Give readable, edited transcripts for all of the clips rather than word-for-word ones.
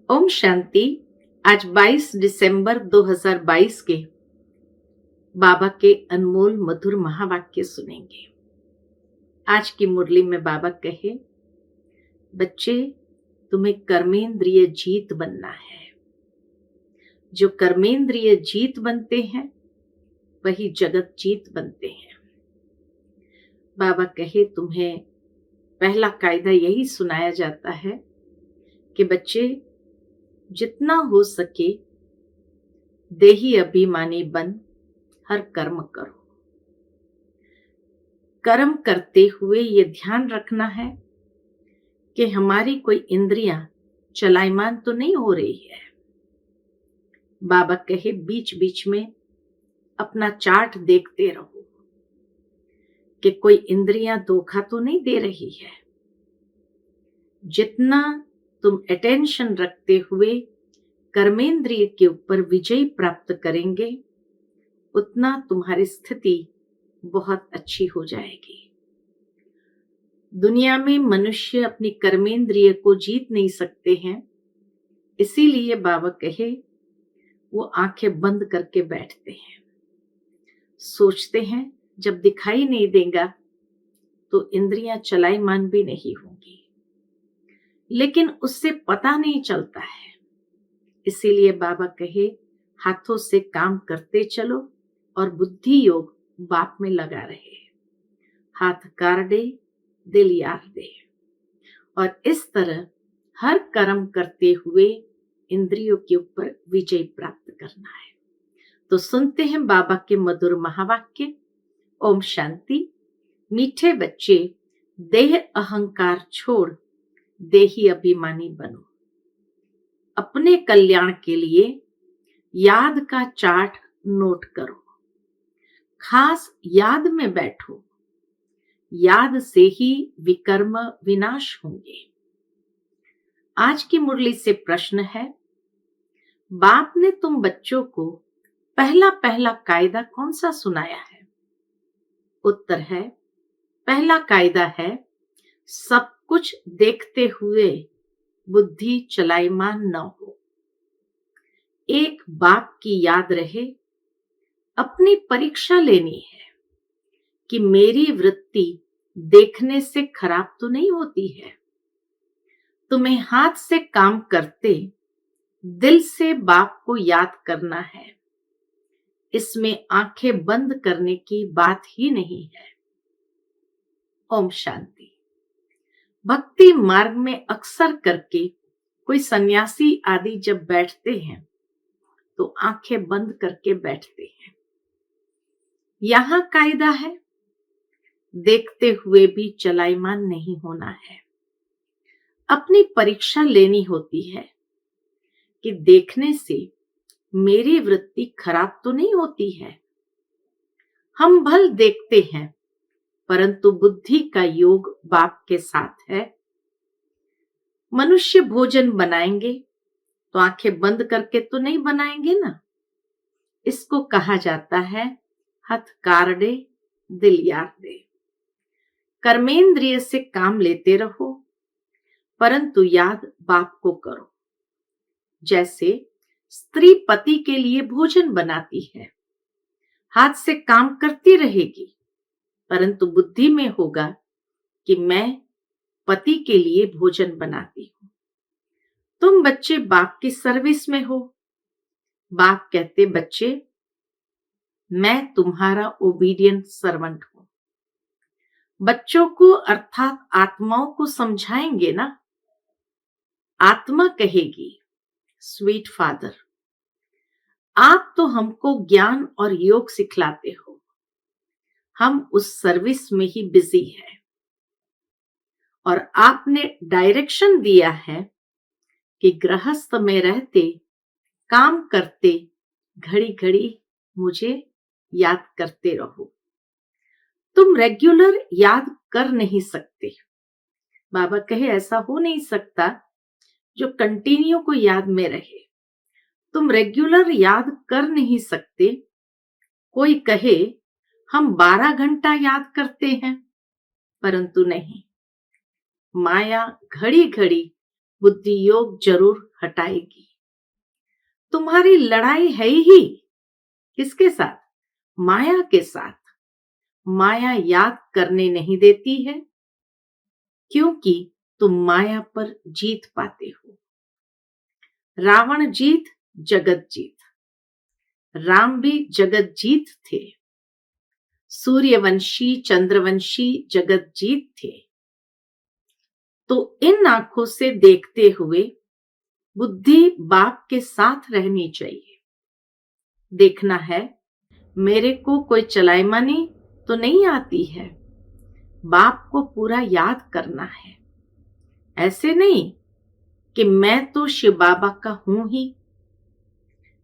ओम शांति। आज 22 दिसंबर 2022 के बाबा के अनमोल मधुर महावाक्य सुनेंगे। आज की मुरली में बाबा कहे, बच्चे तुम्हें कर्मेंद्रिय जीत बनना है। जो कर्मेंद्रिय जीत बनते हैं वही जगत जीत बनते हैं। बाबा कहे, तुम्हें पहला कायदा यही सुनाया जाता है कि बच्चे जितना हो सके देही अभिमानी बन हर कर्म करो। कर्म करते हुए ये ध्यान रखना है कि हमारी कोई इंद्रियां चलायमान तो नहीं हो रही है। बाबा कहे, बीच बीच में अपना चार्ट देखते रहो कि कोई इंद्रियां धोखा तो नहीं दे रही है। जितना तुम अटेंशन रखते हुए कर्मेंद्रिय के ऊपर विजय प्राप्त करेंगे उतना तुम्हारी स्थिति बहुत अच्छी हो जाएगी। दुनिया में मनुष्य अपनी कर्मेंद्रिय को जीत नहीं सकते हैं, इसीलिए बाबा कहे वो आंखें बंद करके बैठते हैं। सोचते हैं जब दिखाई नहीं देगा तो इंद्रियां चलायमान भी नहीं होंगी, लेकिन उससे पता नहीं चलता है। इसीलिए बाबा कहे, हाथों से काम करते चलो और बुद्धि योग बाप में लगा रहे। हाथ कार दे, दिल यार दे। और इस तरह हर कर्म करते हुए इंद्रियों के ऊपर विजय प्राप्त करना है। तो सुनते हैं बाबा के मधुर महावाक्य। ओम शांति। मीठे बच्चे, देह अहंकार छोड़ देही अभिमानी बनो। अपने कल्याण के लिए याद का चार्ट नोट करो। खास याद में बैठो। याद से ही विकर्म विनाश होंगे। आज की मुरली से प्रश्न है, बाप ने तुम बच्चों को पहला पहला कायदा कौन सा सुनाया है? उत्तर है, पहला कायदा है, सब कुछ देखते हुए बुद्धि चलायमान न हो। एक बाप की याद रहे, अपनी परीक्षा लेनी है कि मेरी वृत्ति देखने से खराब तो नहीं होती है। तुम्हें हाथ से काम करते दिल से बाप को याद करना है। इसमें आंखें बंद करने की बात ही नहीं है। ओम शांति। भक्ति मार्ग में अक्सर करके कोई सन्यासी आदि जब बैठते हैं तो आंखें बंद करके बैठते हैं। यहां कायदा है, देखते हुए भी चलायमान नहीं होना है। अपनी परीक्षा लेनी होती है कि देखने से मेरी वृत्ति खराब तो नहीं होती है। हम भल देखते हैं परंतु बुद्धि का योग बाप के साथ है। मनुष्य भोजन बनाएंगे तो आंखें बंद करके तो नहीं बनाएंगे ना। इसको कहा जाता है हथ कार दे, दिल यार दे। कर्मेंद्रिय से काम लेते रहो परंतु याद बाप को करो। जैसे स्त्री पति के लिए भोजन बनाती है, हाथ से काम करती रहेगी परंतु बुद्धि में होगा कि मैं पति के लिए भोजन बनाती हूं। तुम बच्चे बाप की सर्विस में हो। बाप कहते, बच्चे मैं तुम्हारा ओबीडियंट सर्वेंट हूं। बच्चों को अर्थात आत्माओं को समझाएंगे ना। आत्मा कहेगी, स्वीट फादर आप तो हमको ज्ञान और योग सिखलाते हो, हम उस सर्विस में ही बिजी है और आपने डायरेक्शन दिया है कि गृहस्थ में रहते काम करते घड़ी घड़ी मुझे याद करते रहो। तुम रेगुलर याद कर नहीं सकते। बाबा कहे, ऐसा हो नहीं सकता जो कंटिन्यू को याद में रहे। तुम रेगुलर याद कर नहीं सकते। कोई कहे हम 12 घंटा याद करते हैं, परंतु नहीं। माया घड़ी घड़ी बुद्धि योग जरूर हटाएगी। तुम्हारी लड़ाई है ही किसके साथ? माया के साथ। माया याद करने नहीं देती है, क्योंकि तुम माया पर जीत पाते हो। रावण जीत, जगत जीत। राम भी जगत जीत थे। सूर्यवंशी, चंद्रवंशी जगत जीत थे। तो इन आंखों से देखते हुए बुद्धि बाप के साथ रहनी चाहिए। देखना है मेरे को कोई चलाईमानी तो नहीं आती है, बाप को पूरा याद करना है। ऐसे नहीं कि मैं तो शिव बाबा का हूं ही,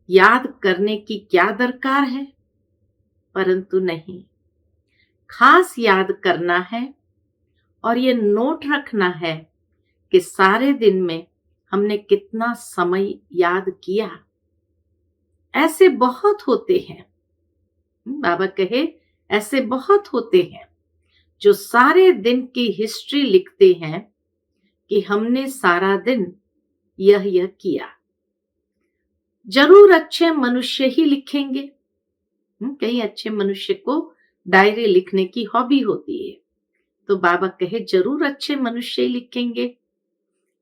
याद करने की क्या दरकार है। परंतु नहीं, खास याद करना है और ये नोट रखना है कि सारे दिन में हमने कितना समय याद किया। ऐसे बहुत होते हैं, बाबा कहे ऐसे बहुत होते हैं जो सारे दिन की हिस्ट्री लिखते हैं कि हमने सारा दिन यह किया। जरूर अच्छे मनुष्य ही लिखेंगे। कई अच्छे मनुष्य को डायरी लिखने की हॉबी होती है, तो बाबा कहे जरूर अच्छे मनुष्य ही लिखेंगे।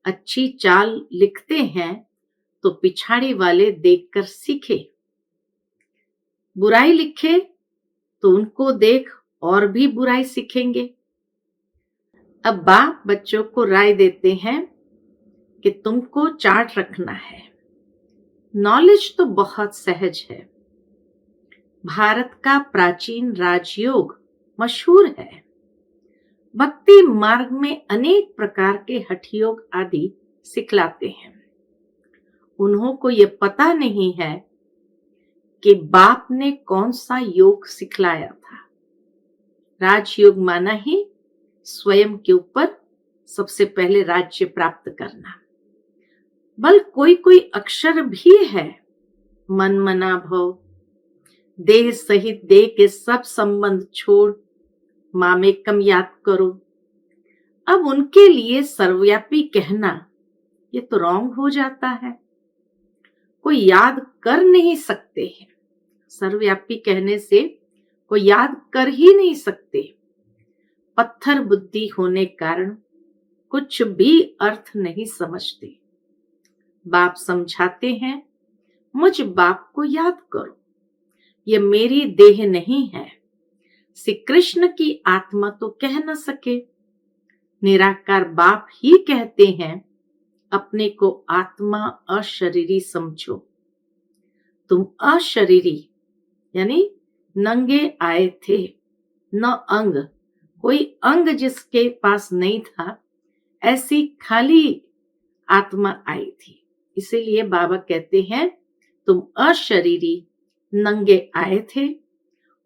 अच्छी चाल लिखते हैं तो पिछाड़ी वाले देखकर सीखे। बुराई लिखे तो उनको देख और भी बुराई सीखेंगे। अब बाप बच्चों को राय देते हैं कि तुमको चार्ट रखना है। नॉलेज तो बहुत सहज है। भारत का प्राचीन राजयोग मशहूर है। भक्ति मार्ग में अनेक प्रकार के हठ योग आदि सिखलाते हैं। उन्हों को यह पता नहीं है कि बाप ने कौन सा योग सिखलाया था। राजयोग माना ही स्वयं के ऊपर सबसे पहले राज्य प्राप्त करना। बल कोई कोई अक्षर भी है, मन मना भव, देह सहित देह के सब संबंध छोड़ मामेकम याद करो। अब उनके लिए सर्वव्यापी कहना ये तो रॉन्ग हो जाता है। कोई याद कर नहीं सकते हैं। सर्वव्यापी कहने से कोई याद कर ही नहीं सकते। पत्थर बुद्धि होने कारण कुछ भी अर्थ नहीं समझते। बाप समझाते हैं मुझ बाप को याद करो, ये मेरी देह नहीं है। श्री कृष्ण की आत्मा तो कह न सके। निराकार बाप ही कहते हैं अपने को आत्मा अशरीरी समझो। तुम अशरीरी यानी नंगे आए थे, न अंग, कोई अंग जिसके पास नहीं था, ऐसी खाली आत्मा आई थी। इसीलिए बाबा कहते हैं तुम अशरीरी नंगे आए थे।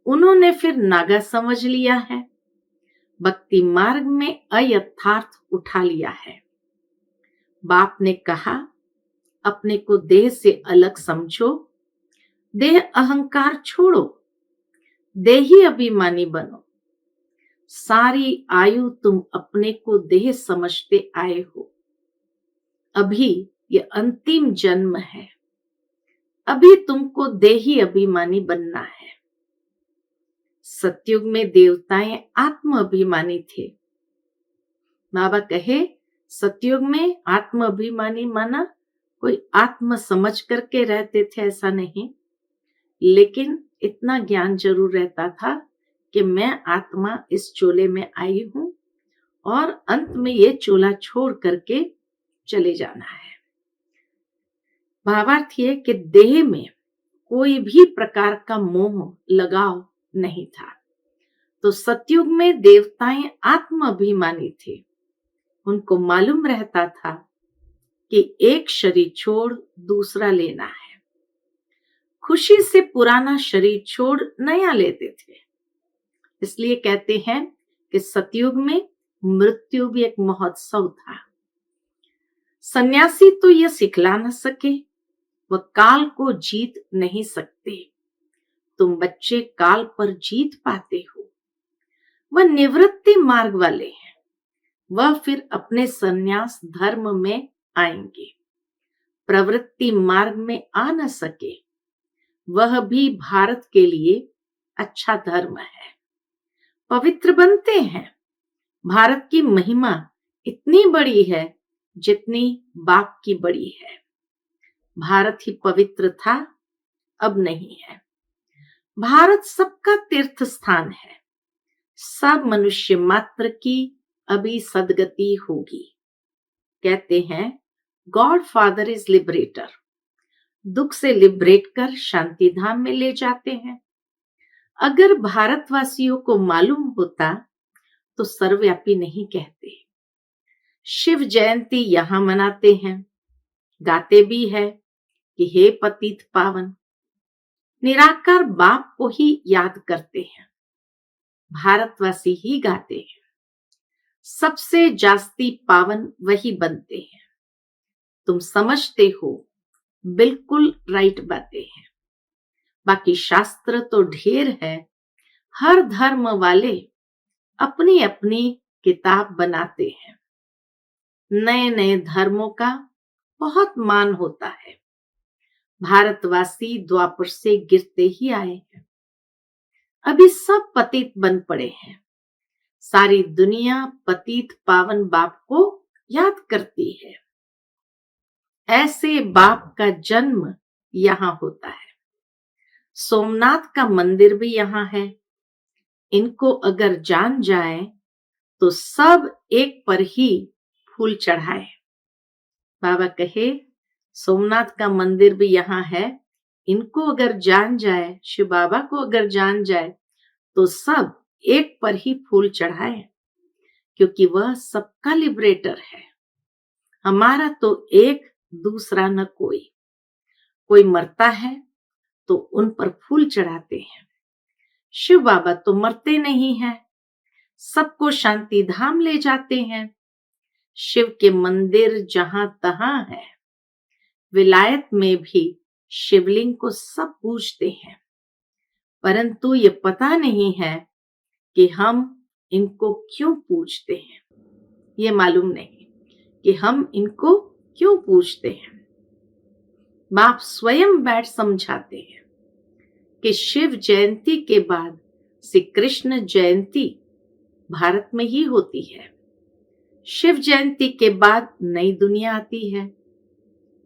उन्होंने फिर नागा समझ लिया है, भक्ति मार्ग में अयथार्थ उठा लिया है। बाप ने कहा अपने को देह से अलग समझो, देह अहंकार छोड़ो, देही अभिमानी बनो। सारी आयु तुम अपने को देह समझते आए हो। अभी ये अंतिम जन्म है, अभी तुमको देही अभिमानी बनना है। सतयुग में देवताएं आत्म अभिमानी थे। बाबा कहे सतयुग में आत्म अभिमानी माना कोई आत्म समझ करके रहते थे, ऐसा नहीं, लेकिन इतना ज्ञान जरूर रहता था कि मैं आत्मा इस चोले में आई हूं और अंत में ये चोला छोड़ करके चले जाना है। भावार्थ ये कि देह में कोई भी प्रकार का मोह लगाव नहीं था। तो सतयुग में देवताएं आत्म अभिमानी थे। उनको मालूम रहता था कि एक शरीर छोड़ दूसरा लेना है। खुशी से पुराना शरीर छोड़ नया लेते थे। इसलिए कहते हैं कि सतयुग में मृत्यु भी एक महोत्सव था। सन्यासी तो यह सिखला न सके, वह काल को जीत नहीं सकते। तुम बच्चे काल पर जीत पाते हो। वह निवृत्ति मार्ग वाले हैं, वह फिर अपने सन्यास धर्म में आएंगे। प्रवृत्ति मार्ग में आ न सके, वह भी भारत के लिए अच्छा धर्म है। पवित्र बनते हैं। भारत की महिमा इतनी बड़ी है जितनी बाप की बड़ी है। भारत ही पवित्र था, अब नहीं है। भारत सबका तीर्थ स्थान है। सब मनुष्य मात्र की अभी सदगति होगी। कहते हैं गॉड फादर इज लिबरेटर। दुख से लिबरेट कर शांति धाम में ले जाते हैं। अगर भारतवासियों को मालूम होता तो सर्वव्यापी नहीं कहते। शिव जयंती यहां मनाते हैं, गाते भी है कि हे पतित पावन। निराकार बाप को ही याद करते हैं। भारतवासी ही गाते हैं। सबसे जास्ती पावन वही बनते हैं। तुम समझते हो, बिल्कुल राइट बातें हैं। बाकी शास्त्र तो ढेर है। हर धर्म वाले अपनी अपनी किताब बनाते हैं। नए नए धर्मों का बहुत मान होता है। भारतवासी द्वापर से गिरते ही आए हैं। अभी सब पतित बन पड़े हैं। सारी दुनिया पतित पावन बाप को याद करती है। ऐसे बाप का जन्म यहां होता है। सोमनाथ का मंदिर भी यहां है। इनको अगर जान जाए तो सब एक पर ही फूल चढ़ाए। बाबा कहे सोमनाथ का मंदिर भी यहां है। इनको अगर जान जाए, शिव बाबा को अगर जान जाए तो सब एक पर ही फूल चढ़ाए, क्योंकि वह सबका लिबरेटर है। हमारा तो एक, दूसरा न कोई। कोई मरता है तो उन पर फूल चढ़ाते हैं। शिव बाबा तो मरते नहीं हैं, सबको शांति धाम ले जाते हैं। शिव के मंदिर जहां तहां है। विलायत में भी शिवलिंग को सब पूजते हैं, परंतु ये पता नहीं है कि हम इनको क्यों पूजते हैं। ये मालूम नहीं कि हम इनको क्यों पूजते हैं। बाप स्वयं बैठ समझाते हैं कि शिव जयंती के बाद श्री कृष्ण जयंती भारत में ही होती है। शिव जयंती के बाद नई दुनिया आती है।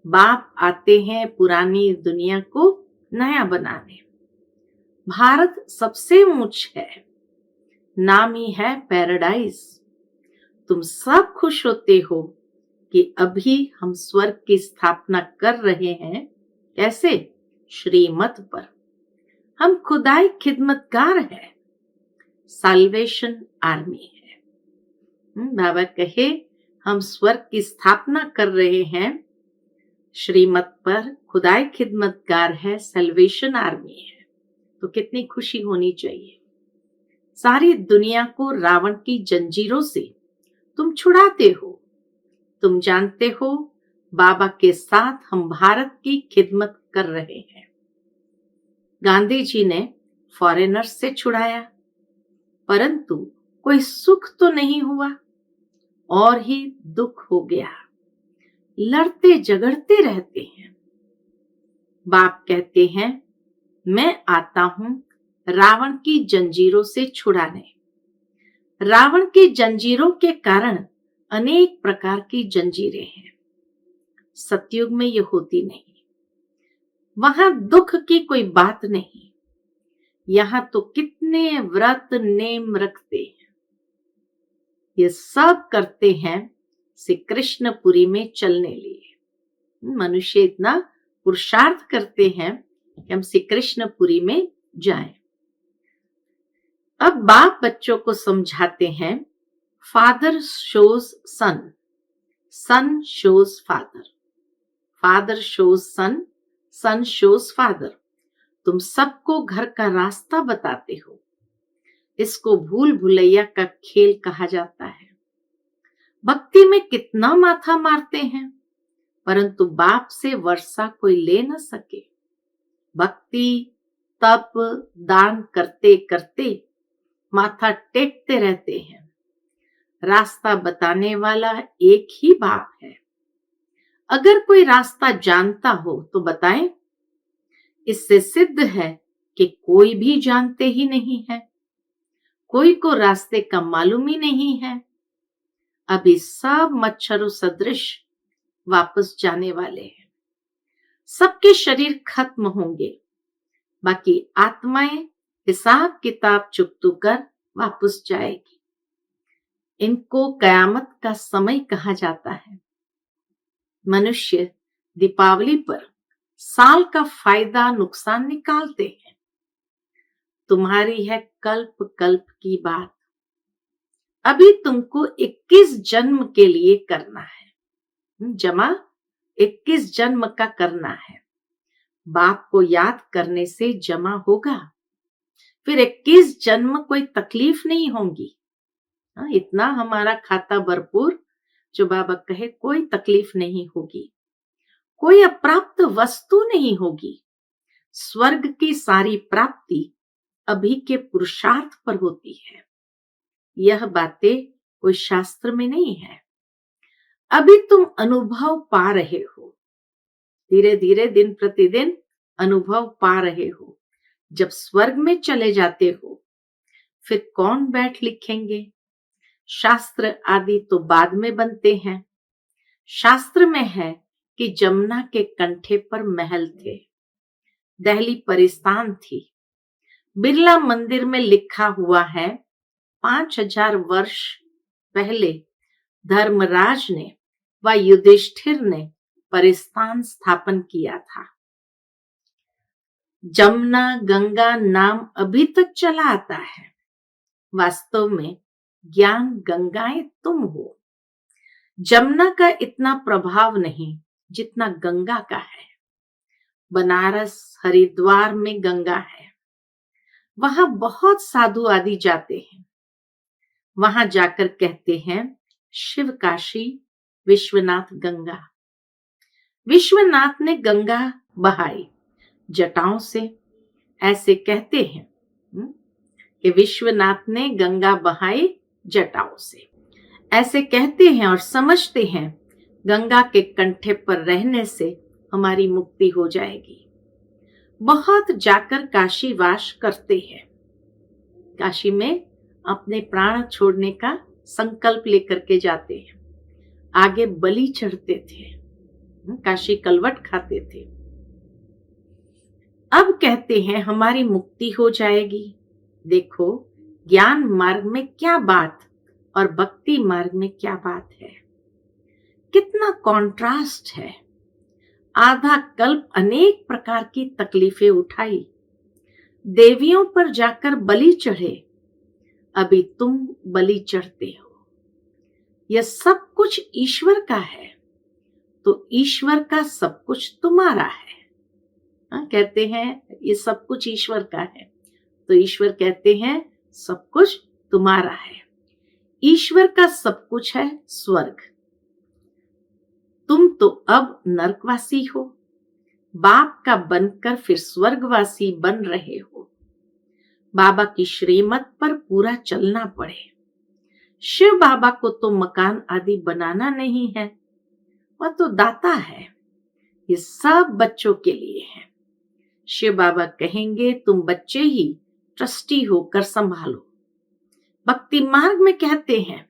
बाप आते हैं पुरानी दुनिया को नया बनाने। भारत सबसे ऊंच है, नाम ही है पैराडाइज। तुम सब खुश होते हो कि अभी हम स्वर्ग की स्थापना कर रहे हैं। कैसे? श्रीमत पर। हम खुदाई खिदमतगार है, साल्वेशन आर्मी है। बाबा कहे हम स्वर्ग की स्थापना कर रहे हैं, श्रीमत पर खुदाई खिदमतगार है, सल्वेशन आर्मी है। तो कितनी खुशी होनी चाहिए। सारी दुनिया को रावण की जंजीरों से तुम छुड़ाते हो। तुम जानते हो बाबा के साथ हम भारत की खिदमत कर रहे हैं। गांधी जी ने फॉरेनर्स से छुड़ाया, परंतु कोई सुख तो नहीं हुआ, और ही दुख हो गया। लड़ते झगड़ते रहते हैं। बाप कहते हैं मैं आता हूं रावण की जंजीरों से छुड़ाने। रावण की जंजीरों के कारण अनेक प्रकार की जंजीरें हैं। सतयुग में ये होती नहीं। वहां दुख की कोई बात नहीं। यहां तो कितने व्रत नेम रखते हैं। ये सब करते हैं श्री कृष्णपुरी में चलने लिए। मनुष्य इतना पुरुषार्थ करते हैं कि हम श्री कृष्णपुरी में जाएं। अब बाप बच्चों को समझाते हैं फादर शोज सन, सन शोज फादर, फादर शोज सन, सन शोज फादर। तुम सबको घर का रास्ता बताते हो। इसको भूल भुलैया का खेल कहा जाता है। भक्ति में कितना माथा मारते हैं, परंतु बाप से वर्षा कोई ले न सके। भक्ति तप दान करते करते माथा टेकते रहते हैं। रास्ता बताने वाला एक ही बाप है। अगर कोई रास्ता जानता हो तो बताएं। इससे सिद्ध है कि कोई भी जानते ही नहीं है, कोई को रास्ते का मालूम ही नहीं है। अभी सब मच्छरों सदृश वापस जाने वाले हैं। सबके शरीर खत्म होंगे, बाकी आत्माएं हिसाब किताब चुकतू कर वापस जाएगी। इनको कयामत का समय कहा जाता है। मनुष्य दीपावली पर साल का फायदा नुकसान निकालते हैं। तुम्हारी है कल्प कल्प की बात। अभी तुमको 21 जन्म के लिए करना है, जमा 21 जन्म का करना है। बाप को याद करने से जमा होगा, फिर 21 जन्म कोई तकलीफ नहीं होगी। इतना हमारा खाता भरपूर, जो बाबा कहे कोई तकलीफ नहीं होगी, कोई अप्राप्त वस्तु नहीं होगी। स्वर्ग की सारी प्राप्ति अभी के पुरुषार्थ पर होती है। यह बातें कोई शास्त्र में नहीं है। अभी तुम अनुभव पा रहे हो, धीरे धीरे दिन प्रतिदिन अनुभव पा रहे हो। जब स्वर्ग में चले जाते हो, फिर कौन बैठ लिखेंगे? शास्त्र आदि तो बाद में बनते हैं। शास्त्र में है कि जमुना के कंठे पर महल थे, दहली परिस्तान थी। बिरला मंदिर में लिखा हुआ है 5000 वर्ष पहले धर्मराज ने व युधिष्ठिर ने परिस्तान स्थापन किया था। जमुना गंगा नाम अभी तक चला आता है। वास्तव में ज्ञान गंगाएं तुम हो। जमुना का इतना प्रभाव नहीं जितना गंगा का है। बनारस हरिद्वार में गंगा है, वहां बहुत साधु आदि जाते हैं। वहां जाकर कहते हैं शिव काशी विश्वनाथ गंगा। विश्वनाथ ने गंगा बहाई जटाओं से, ऐसे कहते हैं कि विश्वनाथ ने गंगा बहाई जटाओं से, ऐसे कहते हैं और समझते हैं गंगा के कंठे पर रहने से हमारी मुक्ति हो जाएगी। बहुत जाकर काशी वास करते हैं। काशी में अपने प्राण छोड़ने का संकल्प लेकर के जाते हैं। आगे बलि चढ़ते थे, काशी कलवट खाते थे। अब कहते हैं हमारी मुक्ति हो जाएगी। देखो ज्ञान मार्ग में क्या बात और भक्ति मार्ग में क्या बात है, कितना कॉन्ट्रास्ट है। आधा कल्प अनेक प्रकार की तकलीफें उठाई, देवियों पर जाकर बलि चढ़े, अभी तुम बलि चढ़ते हो। यह सब कुछ ईश्वर का है, तो ईश्वर का सब कुछ तुम्हारा है। कहते हैं ये सब कुछ ईश्वर का है, तो ईश्वर कहते हैं सब कुछ तुम्हारा है। ईश्वर का सब कुछ है स्वर्ग। तुम तो अब नरकवासी हो, बाप का बनकर फिर स्वर्गवासी बन रहे हो। बाबा की श्रीमत पर पूरा चलना पड़े। शिव बाबा को तो मकान आदि बनाना नहीं है, वह तो दाता है। ये सब बच्चों के लिए है। शिव बाबा कहेंगे तुम बच्चे ही ट्रस्टी होकर संभालो। भक्ति मार्ग में कहते हैं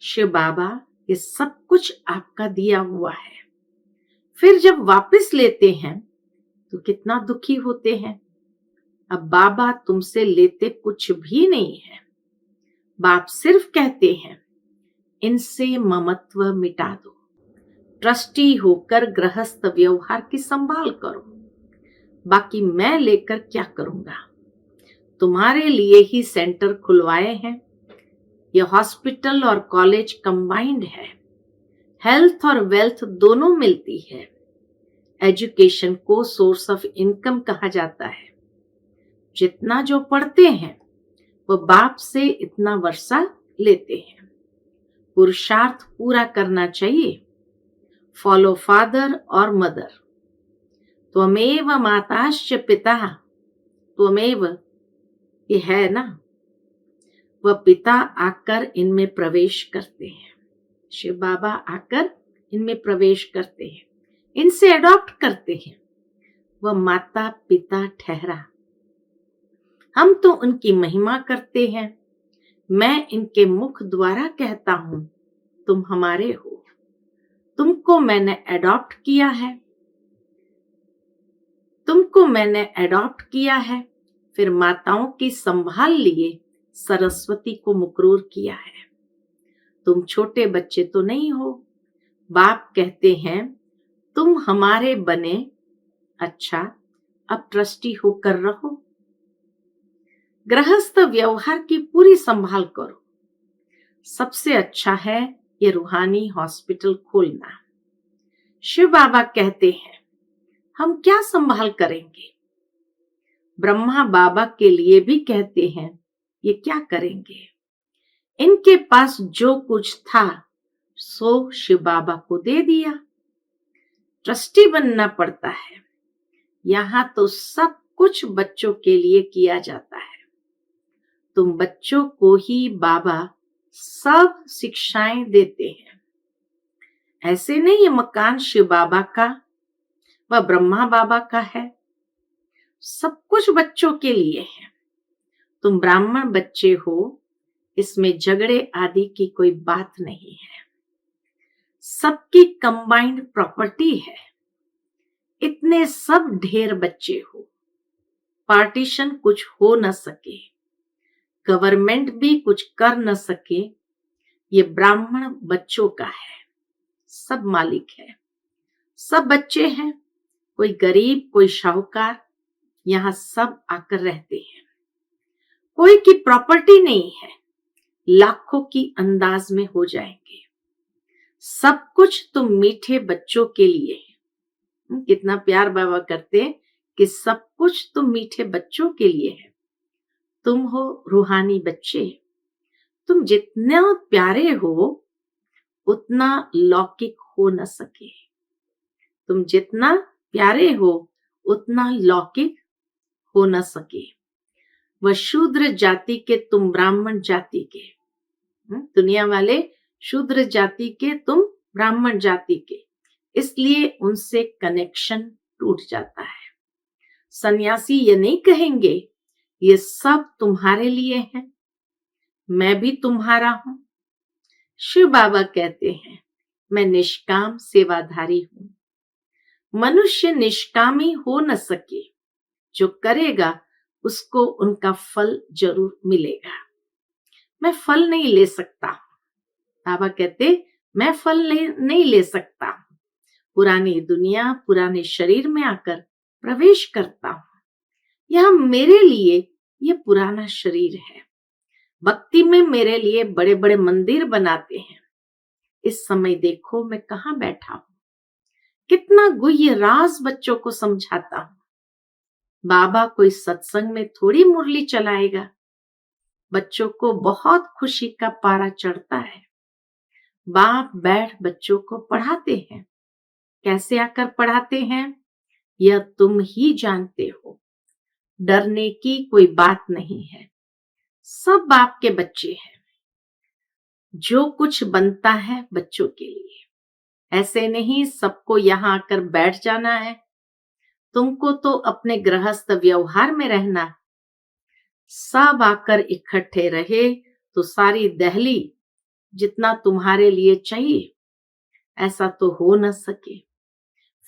शिव बाबा ये सब कुछ आपका दिया हुआ है। फिर जब वापस लेते हैं तो कितना दुखी होते हैं। अब बाबा तुमसे लेते कुछ भी नहीं है। बाप सिर्फ कहते हैं इनसे ममत्व मिटा दो, ट्रस्टी होकर गृहस्थ व्यवहार की संभाल करो, बाकी मैं लेकर क्या करूंगा। तुम्हारे लिए ही सेंटर खुलवाए हैं। यह हॉस्पिटल और कॉलेज कंबाइंड है। हेल्थ और वेल्थ दोनों मिलती है। एजुकेशन को सोर्स ऑफ इनकम कहा जाता है। जितना जो पढ़ते हैं वो बाप से इतना वर्षा लेते हैं। पुरुषार्थ पूरा करना चाहिए। फॉलो फादर और मदर। त्वमेव माताश्च पिता, त्वमेव ये है ना, वह पिता आकर इनमें प्रवेश करते हैं। शिव बाबा आकर इनमें प्रवेश करते हैं। इनसे अडॉप्ट करते हैं, वह माता पिता ठहरा। हम तो उनकी महिमा करते हैं। मैं इनके मुख द्वारा कहता हूं, तुम हमारे हो, तुमको मैंने अडॉप्ट किया है, तुमको मैंने अडॉप्ट किया है। फिर माताओं की संभाल लिए सरस्वती को मुकरूर किया है। तुम छोटे बच्चे तो नहीं हो। बाप कहते हैं, तुम हमारे बने, अच्छा अब ट्रस्टी होकर रहो। गृहस्थ व्यवहार की पूरी संभाल करो। सबसे अच्छा है ये रूहानी हॉस्पिटल खोलना। शिव बाबा कहते हैं, हम क्या संभाल करेंगे? ब्रह्मा बाबा के लिए भी कहते हैं, ये क्या करेंगे? इनके पास जो कुछ था सो शिव बाबा को दे दिया। ट्रस्टी बनना पड़ता है। यहां तो सब कुछ बच्चों के लिए किया जाता है। तुम बच्चों को ही बाबा सब शिक्षाएं देते हैं। ऐसे नहीं ये मकान शिव बाबा का व ब्रह्मा बाबा का है। सब कुछ बच्चों के लिए है। तुम ब्राह्मण बच्चे हो, इसमें झगड़े आदि की कोई बात नहीं है। सबकी कंबाइंड प्रॉपर्टी है। इतने सब ढेर बच्चे हो, पार्टीशन कुछ हो न सके, गवर्नमेंट भी कुछ कर न सके। ये ब्राह्मण बच्चों का है। सब मालिक है, सब बच्चे हैं। कोई गरीब कोई शाहूकार, यहाँ सब आकर रहते हैं। कोई की प्रॉपर्टी नहीं है। लाखों की अंदाज में हो जाएंगे। सब कुछ तुम मीठे बच्चों के लिए है। कितना प्यार बाबा करते हैं कि सब कुछ तुम मीठे बच्चों के लिए है। तुम हो रूहानी बच्चे। तुम जितना प्यारे हो उतना लौकिक हो न सके। तुम जितना प्यारे हो उतना लौकिक हो न सके। वह शूद्र जाति के, तुम ब्राह्मण जाति के। दुनिया वाले शूद्र जाति के, तुम ब्राह्मण जाति के, इसलिए उनसे कनेक्शन टूट जाता है। सन्यासी ये नहीं कहेंगे ये सब तुम्हारे लिए है, मैं भी तुम्हारा हूं। शिव बाबा कहते हैं, मैं निष्काम सेवाधारी हूं। मनुष्य निष्कामी हो न सके। जो करेगा उसको उनका फल जरूर मिलेगा। मैं फल नहीं ले सकता। बाबा कहते, मैं फल नहीं ले सकता। पुरानी दुनिया पुराने शरीर में आकर प्रवेश करता हूं। यह मेरे लिए ये पुराना शरीर है। भक्ति में मेरे लिए बड़े बड़े मंदिर बनाते हैं। इस समय देखो मैं कहाँ बैठा हूं। कितना गुह्य राज बच्चों को समझाता हूं। बाबा कोई सत्संग में थोड़ी मुरली चलाएगा। बच्चों को बहुत खुशी का पारा चढ़ता है। बाप बैठ बच्चों को पढ़ाते हैं। कैसे आकर पढ़ाते हैं यह तुम ही जानते हो। डरने की कोई बात नहीं है। सब बाप के बच्चे हैं। जो कुछ बनता है बच्चों के लिए। ऐसे नहीं सबको यहाँ आकर बैठ जाना है। तुमको तो अपने गृहस्थ व्यवहार में रहना। सब आकर इकट्ठे रहे तो सारी दहली जितना तुम्हारे लिए चाहिए, ऐसा तो हो न सके।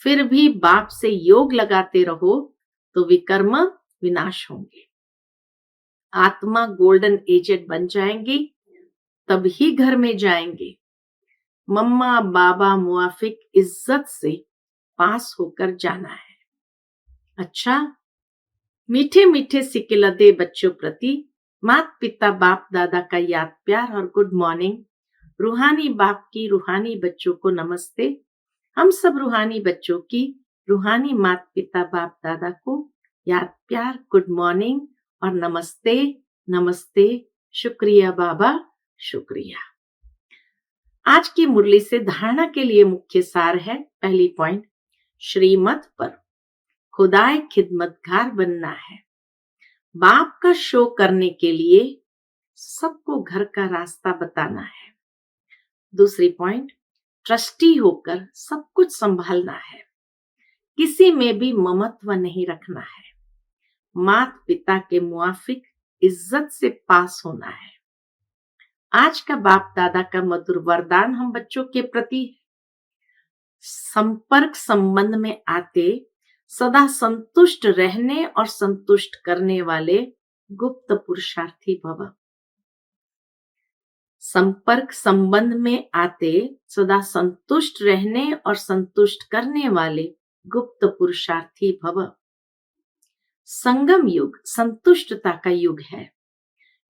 फिर भी बाप से योग लगाते रहो तो विकर्म विनाश होंगे। आत्मा गोल्डन एजेड बन जाएंगी, तभी घर में जाएंगे। मम्मा बाबा मुआफिक इज्जत से पास होकर जाना है। अच्छा, मीठे मीठे सिकिलदे बच्चों प्रति माता पिता बाप दादा का याद प्यार और गुड मॉर्निंग। रूहानी बाप की रूहानी बच्चों को नमस्ते। हम सब रूहानी बच्चों की रूहानी माता पिता बाप दादा को याद प्यार गुड मॉर्निंग और नमस्ते नमस्ते। शुक्रिया बाबा, शुक्रिया। आज की मुरली से धारणा के लिए मुख्य सार है। पहली पॉइंट, श्रीमत पर खुदाए खिदमतगार बनना है। बाप का शो करने के लिए सबको घर का रास्ता बताना है। दूसरी पॉइंट, ट्रस्टी होकर सब कुछ संभालना है। किसी में भी ममत्व नहीं रखना है। माता पिता के मुआफिक इज्जत से पास होना है। आज का बाप दादा का मधुर वरदान हम बच्चों के प्रति है। संपर्क संबंध में आते सदा संतुष्ट रहने और संतुष्ट करने वाले गुप्त पुरुषार्थी भव। संपर्क संबंध में आते सदा संतुष्ट रहने और संतुष्ट करने वाले गुप्त पुरुषार्थी भव। संगम युग संतुष्टता का युग है।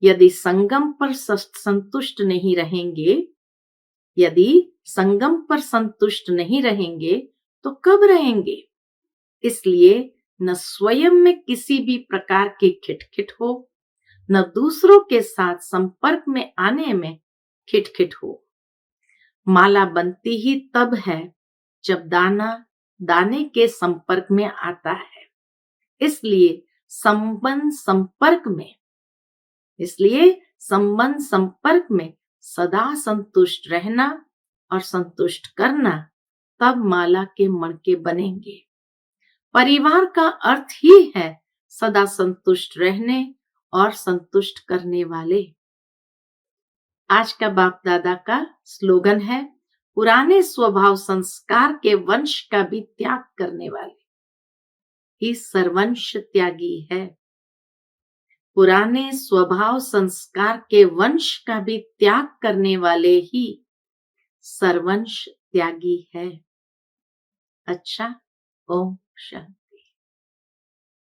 यदि संगम पर संतुष्ट नहीं रहेंगे, यदि संगम पर संतुष्ट नहीं रहेंगे तो कब रहेंगे? इसलिए न स्वयं में किसी भी प्रकार की खिटखिट हो, न दूसरों के साथ संपर्क में आने में खिटखिट हो। माला बनती ही तब है जब दाना दाने के संपर्क में आता है। इसलिए संबंध संपर्क में सदा संतुष्ट रहना और संतुष्ट करना, तब माला के मणके बनेंगे। परिवार का अर्थ ही है सदा संतुष्ट रहने और संतुष्ट करने वाले। आज का बाप दादा का स्लोगन है, पुराने स्वभाव संस्कार के वंश का भी त्याग करने वाले ही सर्वंश त्यागी है। पुराने स्वभाव संस्कार के वंश का भी त्याग करने वाले ही सर्वंश त्यागी है। अच्छा, ओम शांति।